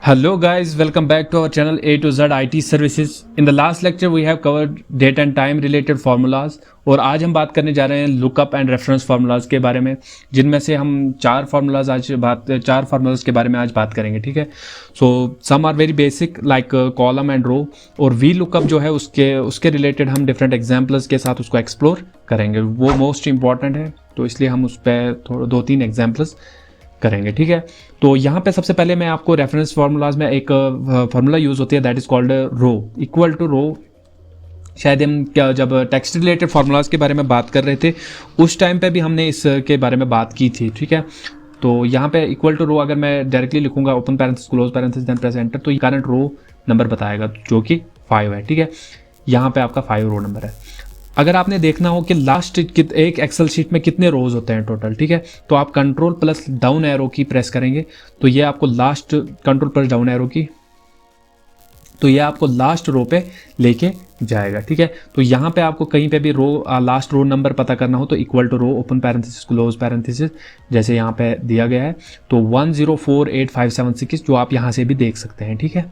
Hello guys, welcome back to our channel A to Z IT Services. In the last lecture we have covered date and time related formulas और आज हम बात करने जा रहे हैं लुकअप एंड रेफरेंस फार्मूलाज के बारे में, जिनमें से हम चार फार्मूलाज के बारे में आज बात करेंगे. ठीक है, so some are very basic like column and row, और वी लुकअप जो है उसके रिलेटेड हम डिफरेंट एग्जाम्पल्स के साथ उसको एक्सप्लोर करेंगे. वो मोस्ट इंपॉर्टेंट है, तो इसलिए हम उस पर थोड़ा 2-3 एग्जाम्पल्स करेंगे. ठीक है, तो यहाँ पे सबसे पहले मैं आपको रेफरेंस फार्मूलाज में एक फार्मूला यूज होती है, that is called row equal to row. शायद हम जब टेक्स्ट रिलेटेड फार्मूलाज के बारे में बात कर रहे थे उस टाइम पे भी हमने इसके बारे में बात की थी. ठीक है, तो यहाँ पे इक्वल टू रो अगर मैं डायरेक्टली लिखूंगा open parenthesis close parenthesis then press enter, तो करंट रो नंबर बताएगा जो कि 5 है. ठीक है, यहाँ पे आपका 5 रो नंबर है. अगर आपने देखना हो कि लास्ट एक एक्सेल शीट में कितने रोज होते हैं टोटल, ठीक है, तो आप कंट्रोल प्लस डाउन एरो की प्रेस करेंगे तो ये आपको last control plus down arrow की, तो ये आपको लास्ट रो पे लेके जाएगा. ठीक है, तो यहाँ पे आपको कहीं पे भी लास्ट रो नंबर पता करना हो तो equal to row open parenthesis close parenthesis जैसे यहाँ पे दिया गया है, तो 1048576 जो आप यहाँ से भी देख सकते हैं. ठीक है,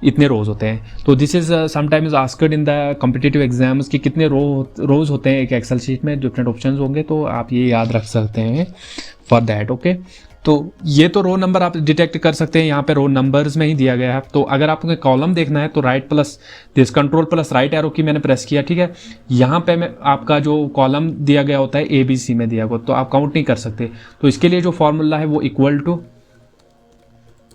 इतने रोज होते हैं. तो this is sometimes asked in the competitive exams कि कितने रोज होते हैं एक एक्सेल शीट में, डिफरेंट ऑप्शंस होंगे, तो आप ये याद रख सकते हैं फॉर दैट. ओके, तो ये तो रो नंबर आप डिटेक्ट कर सकते हैं, यहाँ पे रो नंबर्स में ही दिया गया है. तो अगर आपको कॉलम देखना है तो right plus this control plus right arrow की मैंने प्रेस किया. ठीक है, यहाँ पे मैं आपका जो कॉलम दिया गया होता है ABC में दिया गया, तो आप काउंट नहीं कर सकते. तो इसके लिए जो फॉर्मूला है वो equal to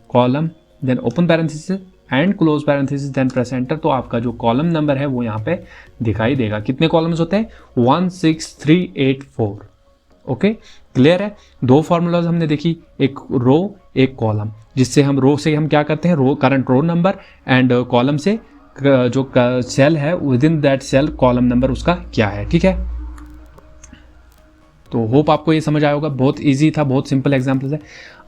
column then open parenthesis and close parenthesis then press enter, तो आपका जो कॉलम नंबर है वो यहाँ पे दिखाई देगा. कितने कॉलम्स होते हैं? 16384. ओके, क्लियर है. दो फार्मूलाज हमने देखी, एक रो एक कॉलम, जिससे हम रो से हम क्या करते हैं, row current row number, and column से जो सेल है within that cell column number उसका क्या है. ठीक है, तो होप आपको ये समझ आया होगा. बहुत इजी था, बहुत सिंपल एग्जांपल्स है.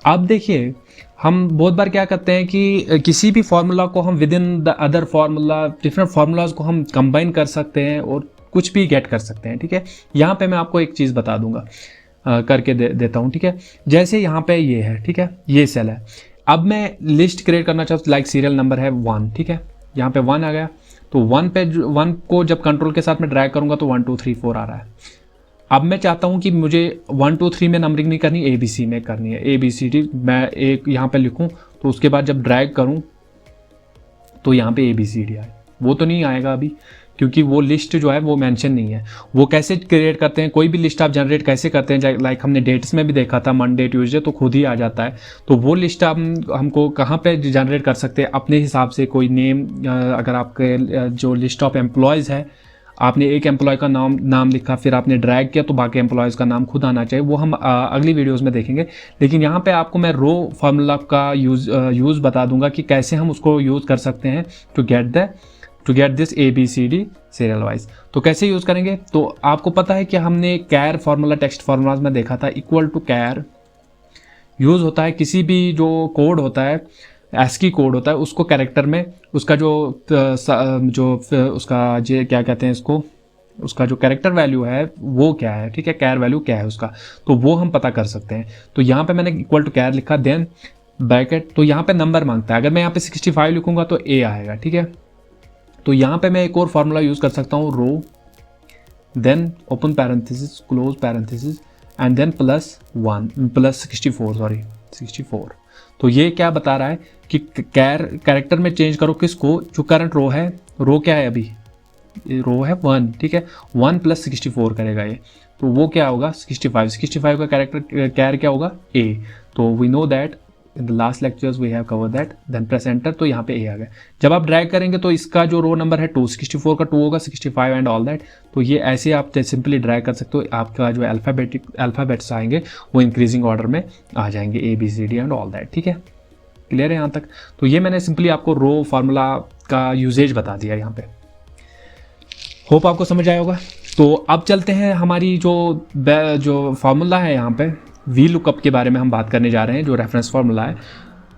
अब देखिए, हम बहुत बार क्या करते हैं कि किसी भी फार्मूला को हम with in the other formula, different formulas को हम कंबाइन कर सकते हैं और कुछ भी गेट कर सकते हैं. ठीक है, यहाँ पे मैं आपको एक चीज़ बता दूंगा, करके देता हूँ. ठीक है, जैसे यहाँ पे ये है, ठीक है, ये सेल है. अब मैं लिस्ट क्रिएट करना चाहता हूँ, लाइक सीरियल नंबर है 1. ठीक है, यहाँ पे 1 आ गया, तो 1 को जब कंट्रोल के साथ में ड्रैग करूँगा तो 1 2 3 4 आ रहा है. अब मैं चाहता हूं कि मुझे 1 2 3 में नंबरिंग नहीं करनी, ABC में करनी है. ABCD मैं एक यहाँ पे लिखूं तो उसके बाद जब ड्रैग करूं तो यहाँ पे ABCD आए. वो तो नहीं आएगा अभी, क्योंकि वो लिस्ट जो है वो मेंशन नहीं है. वो कैसे क्रिएट करते हैं, कोई भी लिस्ट आप जनरेट कैसे करते हैं, लाइक हमने डेट्स में भी देखा था, मंडे ट्यूसडे, तो खुद ही आ जाता है. तो वो लिस्ट हमको कहाँ पे जनरेट कर सकते हैं, अपने हिसाब से. कोई नेम, अगर आपके जो लिस्ट ऑफ एम्प्लॉयज़ है, आपने एक एम्प्लॉय का नाम लिखा, फिर आपने ड्रैग किया, तो बाकी एम्प्लॉयज़ का नाम खुद आना चाहिए. वो हम अगली वीडियोस में देखेंगे. लेकिन यहाँ पे आपको मैं रो फार्मूला का यूज़ बता दूंगा कि कैसे हम उसको यूज़ कर सकते हैं to get this ABCD serial wise. तो कैसे यूज़ करेंगे, तो आपको पता है कि हमने कैर फार्मूला टेक्स्ट फार्मूलाज में देखा था. इक्वल टू कैर यूज़ होता है किसी भी जो कोड होता है, ASCII कोड होता है, उसको कैरेक्टर में उसका जो उसका जो क्या कहते हैं इसको, उसका जो कैरेक्टर वैल्यू है वो क्या है. ठीक है, कैर वैल्यू क्या है उसका, तो वो हम पता कर सकते हैं. तो यहाँ पे मैंने इक्वल टू कैर लिखा, देन ब्रैकेट, तो यहाँ पे नंबर मांगता है. अगर मैं यहाँ पे 65 लिखूंगा तो A आएगा. ठीक है, तो यहाँ पे मैं एक और फार्मूला यूज़ कर सकता हूँ, row then open parenthesis close parenthesis and then plus 64. तो ये क्या बता रहा है कि कैरेक्टर में चेंज करो किसको, जो करंट रो है, रो क्या है अभी, रो है 1. ठीक है, 1 + 64 करेगा ये, तो वो क्या होगा 65 का कैर क्या होगा A. तो we know that in the last lectures we have cover that. Then press enter, तो यहाँ पे A आ गया. जब आप ड्रैग करेंगे तो इसका जो रो नंबर है 2, 64 का 2 होगा, 65 एंड ऑल दैट. तो ये ऐसे आप सिंपली ड्रैग कर सकते हो. आपका जो अल्फ़ाबेट्स आएंगे वो इंक्रीजिंग ऑर्डर में आ जाएंगे, ABCD एंड ऑल दैट. ठीक है, क्लियर है यहाँ तक. तो ये मैंने सिंपली आपको रो फार्मूला का यूजेज बता दिया यहाँ पे. होप आपको समझ आया होगा. तो अब चलते हैं, हमारी जो फार्मूला है यहाँ पे वी लुकअप के बारे में हम बात करने जा रहे हैं, जो रेफरेंस फार्मूला है.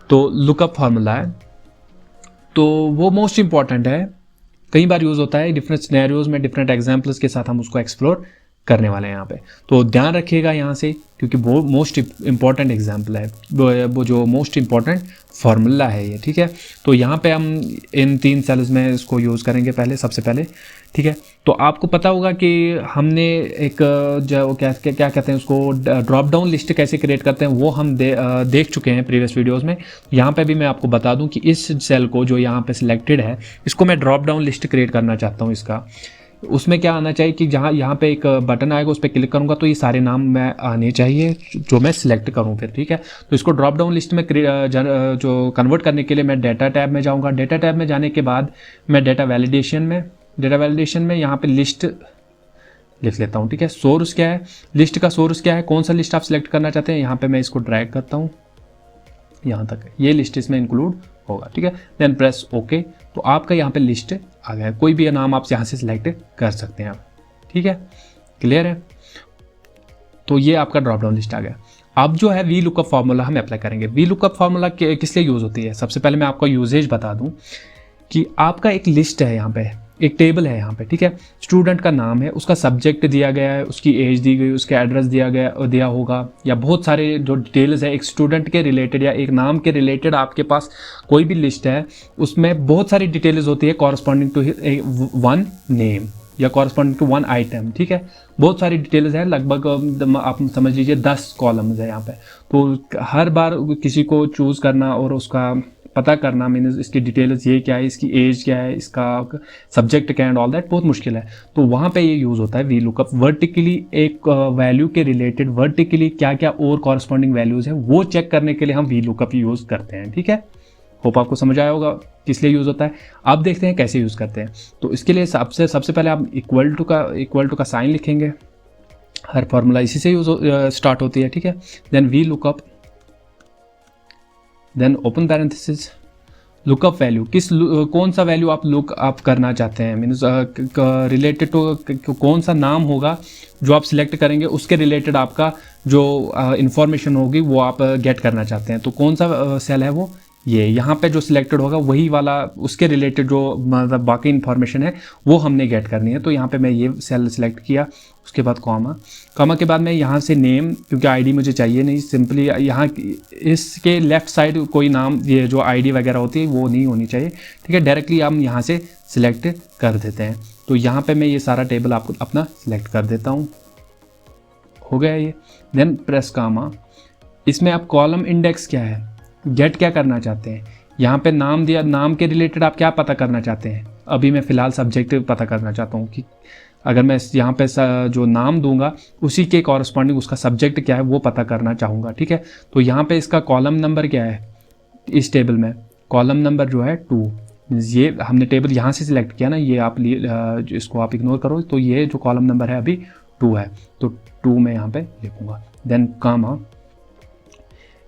तो लुकअप फार्मूला है, तो वो मोस्ट इंपॉर्टेंट है, कई बार यूज़ होता है डिफरेंट सिनेरियोज में, डिफरेंट एग्जाम्पल्स के साथ हम उसको एक्सप्लोर करने वाले हैं यहाँ पे। तो ध्यान रखिएगा यहाँ से, क्योंकि वो मोस्ट इम्पॉर्टेंट एग्जाम्पल है, वो जो मोस्ट इम्पॉर्टेंट फार्मूला है ये, ठीक है। तो यहाँ पे हम इन 3 सेल्स में इसको यूज़ करेंगे पहले, सबसे पहले, ठीक है। तो आपको पता होगा कि हमने एक जो क्या कहते हैं उसको, ड्रॉप डाउन लिस्ट कैसे क्रिएट करते हैं वो हम देख चुके हैं प्रीवियस वीडियोस में। यहाँ पे भी मैं आपको बता दूं कि इस सेल को जो यहाँ पे सिलेक्टेड है, इसको मैं ड्रॉप डाउन लिस्ट क्रिएट करना चाहता हूँ इसका। उसमें क्या आना चाहिए कि जहाँ यहाँ पे एक बटन आएगा उस पर क्लिक करूँगा तो ये सारे नाम मैं आने चाहिए जो मैं सिलेक्ट करूँ फिर, ठीक है। तो इसको ड्रॉप डाउन लिस्ट में जो कन्वर्ट करने के लिए मैं डेटा टैब में जाऊँगा। डेटा टैब में जाने के बाद मैं डेटा वैलिडेशन में यहाँ पे लिस्ट लिख लेता हूँ, ठीक है। सोर्स क्या है, लिस्ट का सोर्स क्या है, कौन सा लिस्ट आप सिलेक्ट करना चाहते हैं, यहाँ पे मैं इसको ड्रैग करता हूँ यहाँ तक, ये लिस्ट इसमें इंक्लूड होगा, ठीक है। Then press okay. तो आपका यहाँ पे लिस्ट आ गया, कोई भी नाम आप यहाँ से सिलेक्ट कर सकते हैं आप, ठीक है, क्लियर है। तो ये आपका ड्रॉप डाउन लिस्ट आ गया। अब जो है वी लुकअप फार्मूला हम अप्लाई करेंगे। वी लुकअप फार्मूला किस लिए यूज़ होती है, सबसे पहले मैं आपको यूजेज बता दूं कि आपका एक लिस्ट है, यहाँ पे एक टेबल है यहाँ पे, ठीक है। स्टूडेंट का नाम है, उसका सब्जेक्ट दिया गया है, उसकी एज दी गई, उसका एड्रेस दिया होगा, या बहुत सारे जो डिटेल्स है एक स्टूडेंट के रिलेटेड या एक नाम के रिलेटेड आपके पास कोई भी लिस्ट है, उसमें बहुत सारी डिटेल्स होती है कॉरस्पॉन्डिंग टू वन नेम या कॉरस्पॉन्डिंग टू वन आइटम, ठीक है। बहुत सारी डिटेल्स है, लगभग आप समझ लीजिए 10 कॉलम्स है यहाँ पे। तो हर बार किसी को चूज़ करना और उसका पता करना, मीन्स इसकी डिटेल्स ये क्या है, इसकी एज क्या है, इसका सब्जेक्ट क्या है एंड ऑल दैट, बहुत मुश्किल है। तो वहाँ पे ये यूज़ होता है वी लुकअप। वर्टिकली एक वैल्यू के रिलेटेड वर्टिकली क्या क्या और कॉरस्पॉन्डिंग वैल्यूज़ है वो चेक करने के लिए हम वी लुकअप यूज़ करते हैं, ठीक है। होप आपको समझ आया होगा किस लिए यूज़ होता है। आप देखते हैं कैसे यूज़ करते हैं। तो इसके लिए सबसे पहले आप इक्वल टू का साइन लिखेंगे। हर फॉर्मूला इसी से यूज़ स्टार्ट होती है, ठीक है। Then V lookup, then open parenthesis, lookup value, कौन सा वैल्यू आप लुक अप करना चाहते हैं, मीन्स रिलेटेड टू कौन सा नाम होगा जो आप सिलेक्ट करेंगे, उसके रिलेटेड आपका जो इंफॉर्मेशन होगी वो आप गेट करना चाहते हैं। तो कौन सा सेल है वो, ये यहाँ पे जो सिलेक्टेड होगा वही वाला, उसके रिलेटेड जो मतलब बाकी इन्फॉर्मेशन है वो हमने गेट करनी है। तो यहाँ पे मैं ये सेल सिलेक्ट किया, उसके बाद कॉमा के बाद मैं यहाँ से नेम, क्योंकि आईडी मुझे चाहिए नहीं, सिंपली यहाँ इसके लेफ्ट साइड कोई नाम, ये जो आईडी वगैरह होती है वो नहीं होनी चाहिए, ठीक है। डायरेक्टली हम यहाँ से सिलेक्ट कर देते हैं। तो यहाँ पे मैं ये सारा टेबल आपको अपना सिलेक्ट कर देता हूँ, हो गया ये। देन प्रेस कॉमा, इसमें आप कॉलम इंडेक्स क्या है, गेट क्या करना चाहते हैं, यहाँ पे नाम दिया, नाम के रिलेटेड आप क्या पता करना चाहते हैं। अभी मैं फ़िलहाल सब्जेक्ट पता करना चाहता हूँ कि अगर मैं यहाँ पे जो नाम दूंगा उसी के कॉरस्पॉन्डिंग उसका सब्जेक्ट क्या है वो पता करना चाहूँगा, ठीक है। तो यहाँ पे इसका कॉलम नंबर क्या है, इस टेबल में कॉलम नंबर जो है 2, ये हमने टेबल यहाँ से सिलेक्ट किया ना, ये आप इसको आप इग्नोर करो। तो ये जो कॉलम नंबर है अभी 2 है, तो 2 मैं यहाँ पे लिखूँगा। देन कॉमा,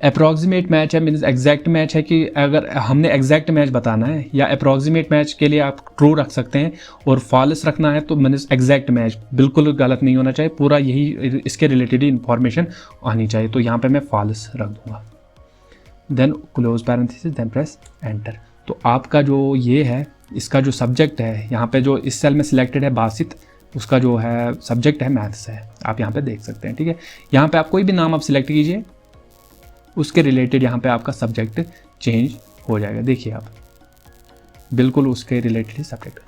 अप्रॉक्सीमेट मैच है, मीन्स एग्जैक्ट मैच है कि अगर हमने एग्जैक्ट मैच बताना है, या अप्रॉक्सीमेट मैच के लिए आप ट्रू रख सकते हैं और फॉल्स रखना है तो मीन्स एग्जैक्ट मैच, बिल्कुल गलत नहीं होना चाहिए, पूरा यही इसके रिलेटेड इन्फॉर्मेशन आनी चाहिए। तो यहाँ पे मैं फॉल्स रख दूंगा। Then close parenthesis, then press enter. तो आपका जो ये है, इसका जो सब्जेक्ट है यहाँ पे जो इस सेल में सिलेक्टेड है बासित, उसका जो है सब्जेक्ट है मैथ्स है, आप यहाँ पे देख सकते हैं, ठीक है। यहाँ पे आप कोई भी नाम आप सिलेक्ट कीजिए, उसके रिलेटेड यहाँ पे आपका सब्जेक्ट चेंज हो जाएगा। देखिए आप बिल्कुल उसके रिलेटेड ही सब्जेक्ट,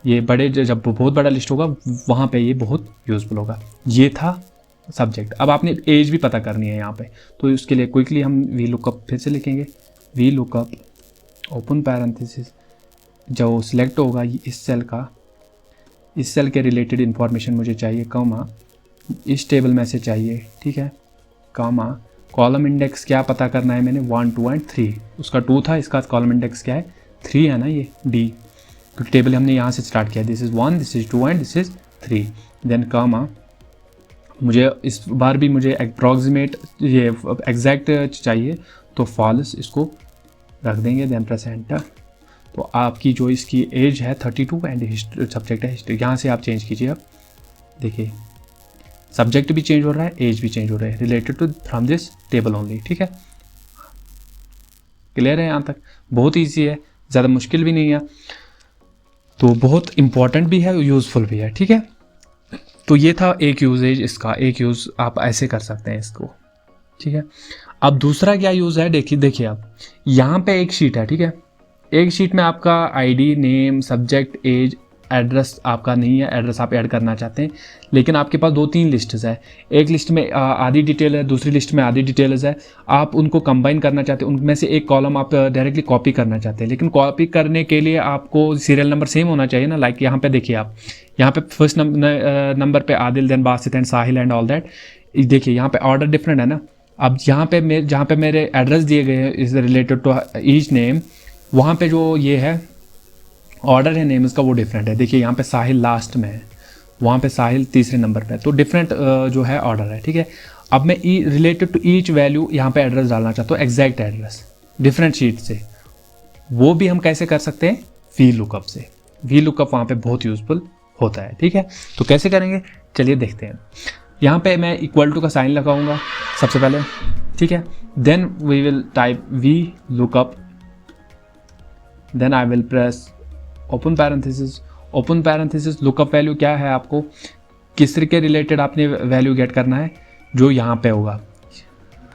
ये बड़े जब बहुत बड़ा लिस्ट होगा वहाँ पे ये बहुत यूज़फुल होगा। ये था सब्जेक्ट। अब आपने एज भी पता करनी है यहाँ पे, तो उसके लिए क्विकली हम वी लुकअप फिर से लिखेंगे, वी लुकअप ओपन पैरेंथेसिस, जो सिलेक्ट होगा इस सेल का, इस सेल के रिलेटेड इन्फॉर्मेशन मुझे चाहिए, कॉमा इस टेबल में से चाहिए, ठीक है, कॉमा कॉलम इंडेक्स क्या पता करना है मैंने, 1 2 एंड 3, उसका 2 था, इसका कॉलम इंडेक्स क्या है 3 है ना, ये डी, क्योंकि टेबल हमने यहाँ से स्टार्ट किया, this is 1, this is 2 and this is 3। Then comma, मुझे इस बार भी मुझे अप्रॉक्सीमेट ये एग्जैक्ट चाहिए तो फॉल्स इसको रख देंगे। Then press enter. तो आपकी जो इसकी एज है 32 एंड सब्जेक्ट है हिस्ट्री, यहाँ से आप चेंज कीजिए। अब देखिए सब्जेक्ट भी चेंज हो रहा है, एज भी चेंज हो रहा है, related to from this table only, ठीक है। क्लियर है यहाँ तक, बहुत ईजी है, ज़्यादा मुश्किल भी नहीं है, तो बहुत इंपॉर्टेंट भी है, यूज़फुल भी है, ठीक है। तो ये था एक यूजेज इसका, एक यूज़ आप ऐसे कर सकते हैं इसको, ठीक है। अब दूसरा क्या यूज़ है, देखिए आप यहाँ पे एक शीट है, ठीक है। एक शीट में आपका ID, name, subject, age, address आपका नहीं है, एड्रेस आप ऐड करना चाहते हैं, लेकिन आपके पास 2-3 लिस्ट्स है। एक लिस्ट में आधी डिटेल है, दूसरी लिस्ट में आधी डिटेल्स है। आप उनको कंबाइन करना चाहते हैं, उनमें से एक कॉलम आप डायरेक्टली कॉपी करना चाहते हैं, लेकिन कॉपी करने के लिए आपको सीरियल नंबर सेम होना चाहिए ना। लाइक यहाँ पे देखिए आप, यहाँ पे फर्स्ट नंबर पे Adil, then Basit and Sahil and all that. देखिए यहाँ पे ऑर्डर डिफरेंट है ना। अब यहाँ पे जहाँ पे मेरे एड्रेस दिए गए हैं is related to each name, वहाँ पे जो ये है ऑर्डर है नेम इसका वो डिफरेंट है। देखिए यहाँ पे साहिल लास्ट में है, वहाँ पे साहिल तीसरे नंबर पे है, तो डिफरेंट जो है ऑर्डर है, ठीक है। अब मैं रिलेटेड टू ईच वैल्यू यहाँ पे एड्रेस डालना चाहता हूँ, एग्जैक्ट एड्रेस डिफरेंट शीट से। वो भी हम कैसे कर सकते हैं, वी लुकअप से। वी लुकअप वहाँ पे बहुत यूजफुल होता है, ठीक है। तो कैसे करेंगे चलिए देखते हैं। यहाँ पे मैं इक्वल टू का साइन लगाऊंगा सबसे पहले, ठीक है। Then we will type V lookup, then I will press open parenthesis. Open parenthesis lookup value क्या है, आपको किस तरह के रिलेटेड आपने वैल्यू गेट करना है, जो यहाँ पे होगा,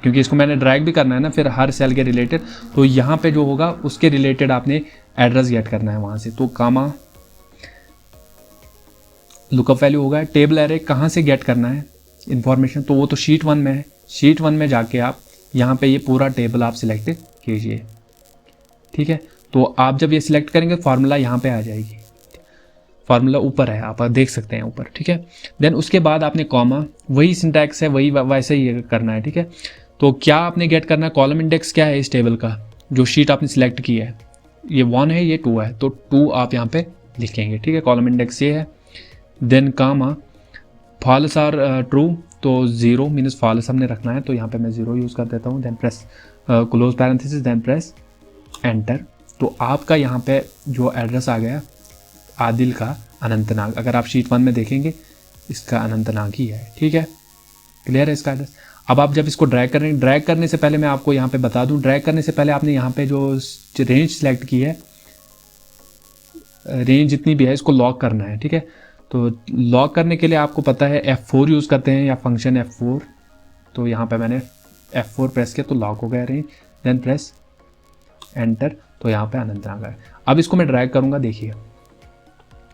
क्योंकि इसको मैंने ड्रैग भी करना है ना फिर हर सेल के रिलेटेड, तो यहाँ पे जो होगा उसके रिलेटेड आपने एड्रेस गेट करना है वहाँ से। तो कामा लुकअप वैल्यू होगा। टेबल एरे कहाँ से गेट करना है इंफॉर्मेशन, तो वो तो शीट 1 में है। शीट 1 में जाके आप यहाँ पे ये पूरा टेबल आप सिलेक्ट कीजिए, ठीक है। तो आप जब ये सिलेक्ट करेंगे फार्मूला यहाँ पे आ जाएगी, फार्मूला ऊपर है, आप देख सकते हैं ऊपर, ठीक है। देन उसके बाद आपने कॉमा, वही सिंटैक्स है, वही वैसे ही करना है, ठीक है। तो क्या आपने गेट करना है, कॉलम इंडेक्स क्या है इस टेबल का, जो शीट आपने सिलेक्ट की है, ये 1 है, ये 2 है, तो 2 आप यहाँ पे लिखेंगे, ठीक है। कॉलम इंडेक्स ये है। Then comma false or true, तो 0 मीन्स फॉल्स हमने रखना है, तो यहाँ पे मैं 0 यूज़ कर देता हूँ। Then press close parenthesis, then press enter. तो आपका यहाँ पे जो एड्रेस आ गया आदिल का अनंतनाग, अगर आप शीट 1 में देखेंगे इसका अनंतनाग ही है, ठीक है। क्लियर है इसका एड्रेस। अब आप जब इसको ड्रैग करेंगे, ड्रैग करने से पहले मैं आपको यहाँ पे बता दूँ, ड्रैग करने से पहले आपने यहाँ पे जो रेंज सेलेक्ट की है, रेंज जितनी भी है इसको लॉक करना है, ठीक है। तो लॉक करने के लिए आपको पता है F4 यूज़ करते हैं, या फंक्शन F4। तो यहाँ पे मैंने F4 प्रेस किया तो लॉक हो गया रेंज। देन प्रेस एंटर, तो यहाँ पे अनंतनाग है। अब इसको मैं ड्रैग करूँगा, देखिए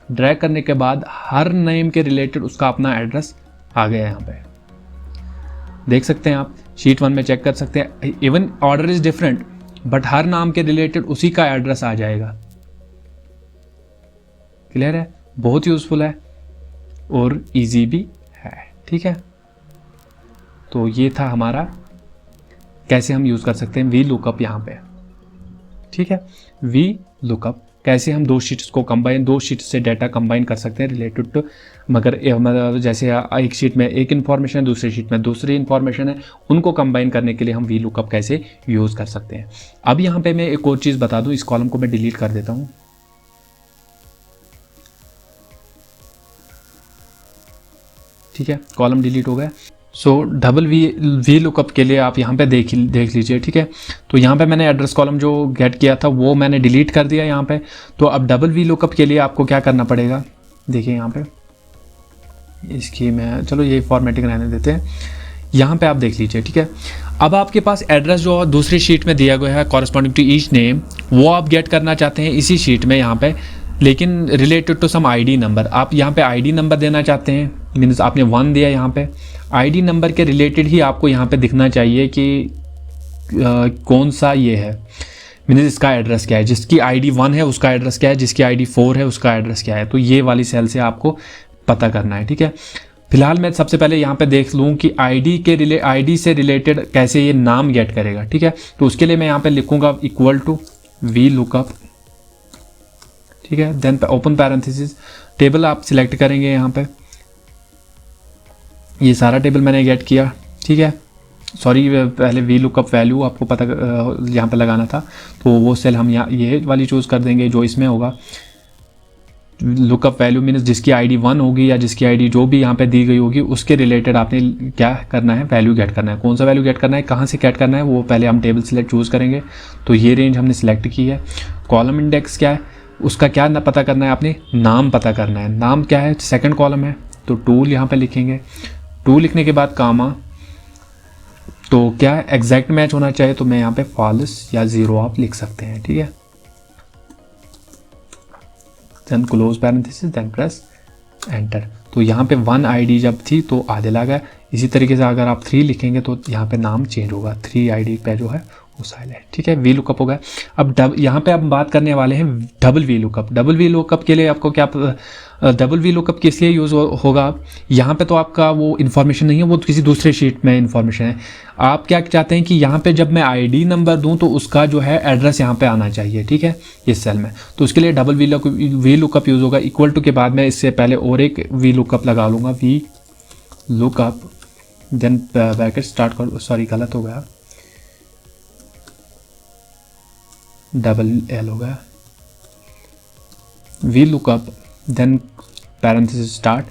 ड्रैग करने के बाद हर नेम के रिलेटेड उसका अपना एड्रेस आ गया यहाँ पे, देख सकते हैं आप। शीट 1 में चेक कर सकते हैं, even order is different but हर नाम के रिलेटेड उसी का एड्रेस आ जाएगा। क्लियर है, बहुत यूजफुल है और इजी भी है, ठीक है। तो ये था हमारा कैसे हम यूज़ कर सकते हैं वी लुकअप यहाँ पे, ठीक है। वी लुकअप कैसे हम दो शीट्स से डाटा कंबाइन कर सकते हैं रिलेटेड टू, मगर जैसे एक शीट में एक इन्फॉर्मेशन है, दूसरी शीट में दूसरी इन्फॉर्मेशन है, उनको कंबाइन करने के लिए हम वी लुकअप कैसे यूज़ कर सकते हैं। अब यहाँ पे मैं एक और चीज़ बता दूँ, इस कॉलम को मैं डिलीट कर देता हूँ। ठीक है, कॉलम डिलीट हो गया। सो डबल वी लुकअप के लिए आप यहाँ पे देख लीजिए, ठीक है। तो यहाँ पे मैंने एड्रेस कॉलम जो गेट किया था वो मैंने डिलीट कर दिया यहाँ पे। तो अब डबल वी लुकअप के लिए आपको क्या करना पड़ेगा, देखिए यहाँ पे इसकी मैं चलो ये फॉर्मेटिंग रहने देते हैं। यहाँ पे आप देख लीजिए, ठीक है। अब आपके पास एड्रेस जो दूसरी शीट में दिया गया है कॉरेस्पॉन्डिंग टू ईच नेम, वो आप गेट करना चाहते हैं इसी शीट में यहाँ पे, लेकिन related to some ID number. आप यहाँ पे आईडी नंबर देना चाहते हैं, मीन्स आपने 1 दिया यहाँ पे, आईडी नंबर के रिलेटेड ही आपको यहाँ पे दिखना चाहिए कि कौन सा ये है, मीन्स इसका एड्रेस क्या है। जिसकी आईडी 1 है उसका एड्रेस क्या है, जिसकी आईडी 4 है उसका एड्रेस क्या है। तो ये वाली सेल से आपको पता करना है, ठीक है। फिलहाल मैं सबसे पहले यहाँ पे देख लूँ कि आईडी से रिलेटेड कैसे ये नाम गेट करेगा, ठीक है। तो उसके लिए मैं यहाँ पे लिखूँगा इक्वल टू वी लुकअप, ठीक है। देन ओपन पैरेंथेसिस, टेबल आप सिलेक्ट करेंगे यहाँ पे, ये सारा टेबल मैंने गेट किया, ठीक है। सॉरी, पहले वी लुकअप वैल्यू आपको पता यहाँ पे लगाना था, तो वो सेल हम यहाँ ये वाली चूज़ कर देंगे जो इसमें होगा। लुकअप वैल्यू मीन्स जिसकी आईडी 1 होगी या जिसकी आईडी जो भी यहाँ पे दी गई होगी उसके रिलेटेड आपने क्या करना है, वैल्यू गेट करना है। कौन सा वैल्यू गेट करना है, कहाँ से गेट करना है, वो पहले हम टेबल सिलेक्ट चूज़ करेंगे। तो ये रेंज हमने सिलेक्ट की है। कॉलम इंडेक्स क्या है, उसका क्या पता करना है, आपने नाम पता करना है। नाम क्या है, सेकंड कॉलम है, तो टूल यहाँ पे लिखेंगे, टू लिखने के बाद कामा, तो क्या एग्जैक्ट मैच होना चाहिए, तो मैं यहाँ पे फॉल्स या 0 आप लिख सकते हैं, ठीक है। Then close parenthesis, then press enter. तो यहाँ पे 1 ID जब थी तो आधे लगा। इसी तरीके से अगर आप 3 लिखेंगे तो यहाँ पे नाम चेंज होगा, 3 ID पे जो है वो साइलेंट, ठीक है। वी लुकअप हो गया। अब यहाँ पे हम बात करने वाले हैं double V lookup. Double V lookup के लिए आपको क्या, डबल वी लुकअप किस लिए यूज़ होगा, यहाँ पे तो आपका वो इन्फॉर्मेशन नहीं है, वो किसी दूसरे शीट में इन्फॉर्मेशन है। आप क्या चाहते हैं कि यहाँ पे जब मैं ID नंबर दूँ तो उसका जो है एड्रेस यहाँ पे आना चाहिए, ठीक है, इस सेल में। तो उसके लिए डबल वी लुकअप यूज़ होगा। इक्वल टू के बाद मैं इससे पहले और एक वी लुकअप लगा लूँगा, V lookup, then bracket start कर, सॉरी गलत हो गया, डबल एल हो गया, V lookup, then parenthesis start,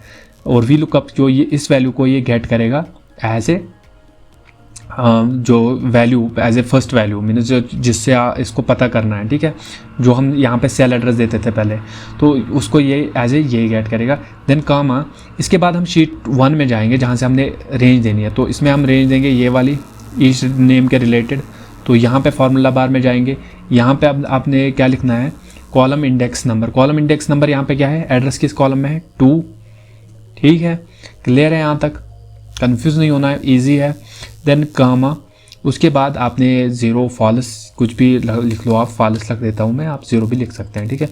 और वी लुकअप जो ये इस वैल्यू को ये गेट करेगा एज ए जो value as a first value, means जो जिससे इसको पता करना है, ठीक है, जो हम यहाँ पे सेल एड्रेस देते थे पहले, तो उसको ये एज ए ये गेट करेगा। देन कामा, इसके बाद हम शीट 1 में जाएंगे जहाँ से हमने रेंज देनी है, तो इसमें हम रेंज देंगे ये वाली ईच नेम के रिलेटेड। तो यहाँ पे फार्मूला बार में जाएंगे, यहाँ पे अब आपने क्या लिखना है, column index number. Column index number यहाँ पे क्या है, एड्रेस किस कॉलम में है, 2, ठीक है, क्लियर है, यहाँ तक कंफ्यूज नहीं होना है, इजी है। देन कामा, उसके बाद आपने 0 फॉल्स कुछ भी लिख लो, आप फॉल्स लग देता हूँ मैं, आप 0 भी लिख सकते हैं, ठीक है।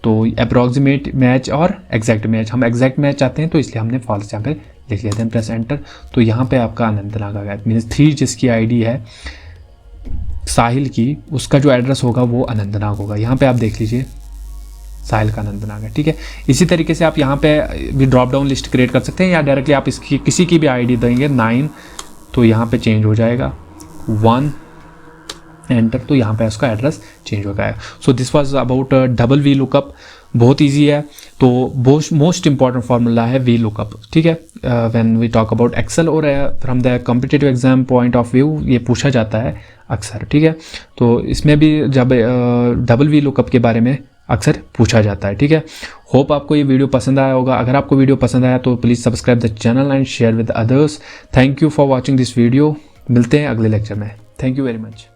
तो अप्रॉक्सीमेट मैच और एग्जैक्ट मैच, हम एग्जैक्ट मैच चाहते हैं तो इसलिए हमने फॉल्स यहाँ पे लिख लिया। Then press enter. तो यहाँ पे आपका अनंतनाग आ गया, मीन्स 3 जिसकी ID है साहिल की, उसका जो एड्रेस होगा वो अनंतनाग होगा। यहाँ पे आप देख लीजिए साहिल का अनंतनाग है, ठीक है। इसी तरीके से आप यहाँ पे भी ड्रॉप डाउन लिस्ट क्रिएट कर सकते हैं, या डायरेक्टली आप इसकी किसी की भी ID देंगे 9, तो यहाँ पे चेंज हो जाएगा 1 एंटर, तो यहाँ पे उसका एड्रेस चेंज हो गया। So this was about double V lookup, बहुत इजी है। तो मोस्ट इंपॉर्टेंट फार्मूला है वी लुकअप, ठीक है, when we talk about Excel और from the competitive exam point of view ये पूछा जाता है अक्सर, ठीक है। तो इसमें भी जब डबल वी लुकअप के बारे में अक्सर पूछा जाता है, ठीक है। होप आपको ये वीडियो पसंद आया होगा। अगर आपको वीडियो पसंद आया तो please subscribe the channel and share with others. Thank you for watching this video. मिलते हैं अगले लेक्चर में। Thank you very much.